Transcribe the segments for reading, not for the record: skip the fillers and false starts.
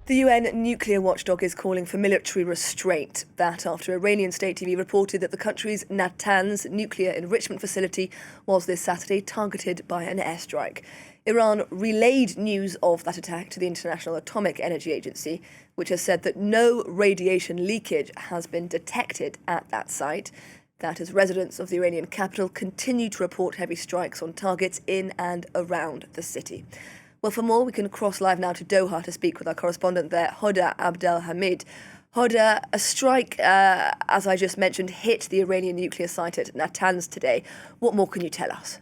The UN nuclear watchdog is calling for military restraint. That after Iranian state TV reported that the country's Natanz nuclear enrichment facility was this Saturday targeted by an airstrike. Iran relayed news of that attack to the International Atomic Energy Agency, which has said that no radiation leakage has been detected at that site. That as residents of the Iranian capital continue to report heavy strikes on targets in and around the city. Well, for more, we can cross live now to Doha to speak with our correspondent there, Hoda Abdel-Hamid. Hoda, a strike, as I just mentioned, hit the Iranian nuclear site at Natanz today. What more can you tell us?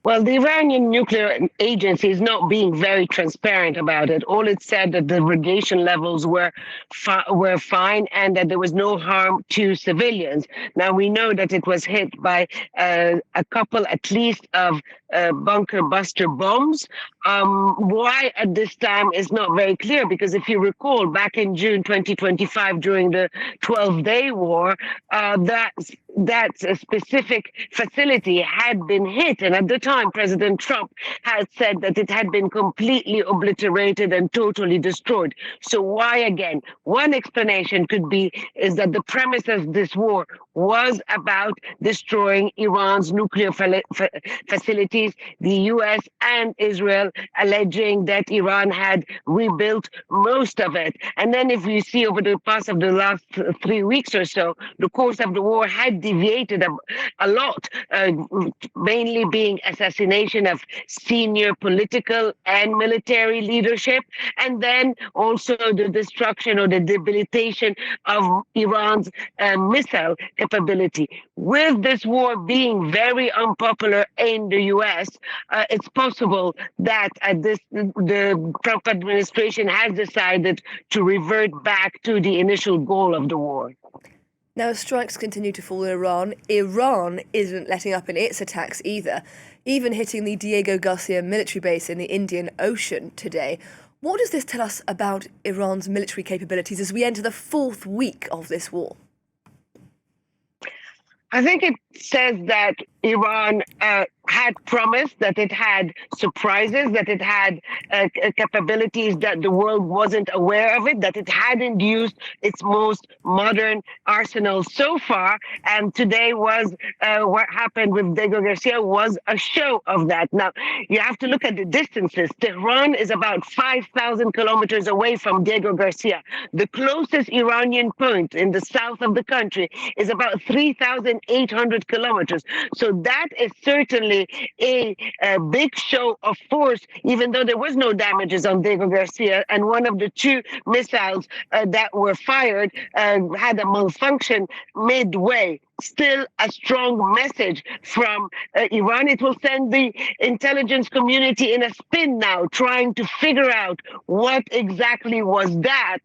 Well, the Iranian nuclear agency is not being very transparent about it. All it said that the radiation levels were fine and that there was no harm to civilians. Now, we know that it was hit by a couple, at least, of bunker buster bombs. Why at this time is not very clear, because if you recall, back in June 2025, during the 12-day war, that specific facility had been hit. And at the time, President Trump had said that it had been completely obliterated and totally destroyed. So why again? One explanation could be is that the premise of this war was about destroying Iran's nuclear facilities, the US and Israel alleging that Iran had rebuilt most of it. And then if you see over the past of the last 3 weeks or so, the course of the war had deviated a lot, mainly being assassination of senior political and military leadership, and then also the destruction or the debilitation of Iran's missile capability. With this war being very unpopular in the US, it's possible that the Trump administration has decided to revert back to the initial goal of the war. Now, as strikes continue to fall in Iran, Iran isn't letting up in its attacks either, even hitting the Diego Garcia military base in the Indian Ocean today. What does this tell us about Iran's military capabilities as we enter the fourth week of this war? I think it says that Iran had promised that it had surprises, that it had capabilities that the world wasn't aware of it, that it hadn't used its most modern arsenal so far. And today was what happened with Diego Garcia was a show of that. Now, you have to look at the distances. Tehran is about 5,000 kilometers away from Diego Garcia. The closest Iranian point in the south of the country is about 3,800 kilometers. So that is certainly a big show of force, even though there was no damages on Diego Garcia. And one of the two missiles that were fired had a malfunction midway. Still a strong message from Iran. It will send the intelligence community in a spin now, trying to figure out what exactly was that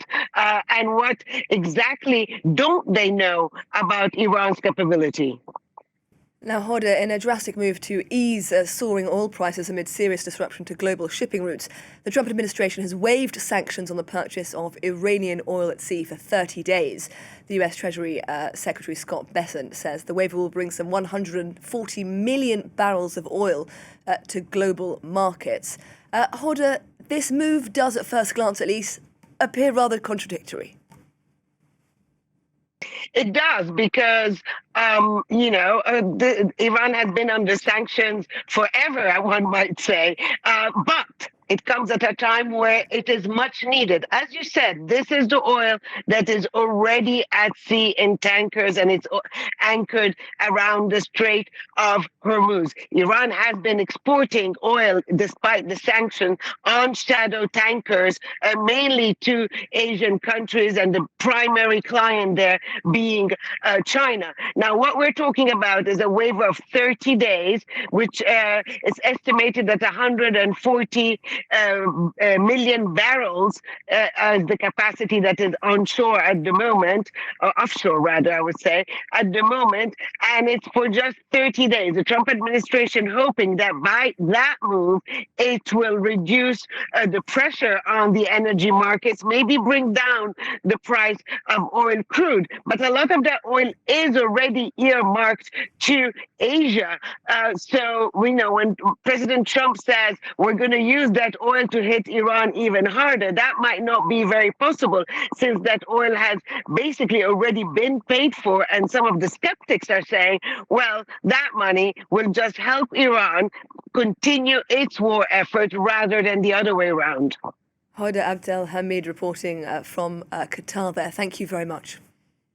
and what exactly don't they know about Iran's capability. Now, Hoda, in a drastic move to ease soaring oil prices amid serious disruption to global shipping routes, the Trump administration has waived sanctions on the purchase of Iranian oil at sea for 30 days. The US Treasury Secretary Scott Bessent says the waiver will bring some 140 million barrels of oil to global markets. Hoda, this move does, at first glance at least, appear rather contradictory. It does, because, Iran has been under sanctions forever, one might say. But it comes at a time where it is much needed. As you said, this is the oil that is already at sea in tankers, and it's anchored around the Strait of Hormuz. Iran has been exporting oil, despite the sanctions, on shadow tankers, mainly to Asian countries, and the primary client there being China. Now, what we're talking about is a waiver of 30 days, which is estimated at 140 million barrels as the capacity that is onshore at the moment, or offshore rather, I would say, at the moment, and it's for just 30 days. The Trump administration hoping that by that move, it will reduce the pressure on the energy markets, maybe bring down the price of oil crude. But a lot of that oil is already earmarked to Asia. So we know when President Trump says we're going to use that that oil to hit Iran even harder. That might not be very possible, since that oil has basically already been paid for, and some of the skeptics are saying, well, that money will just help Iran continue its war effort rather than the other way around. Hoda Abdel-Hamid reporting from Qatar there. Thank you very much.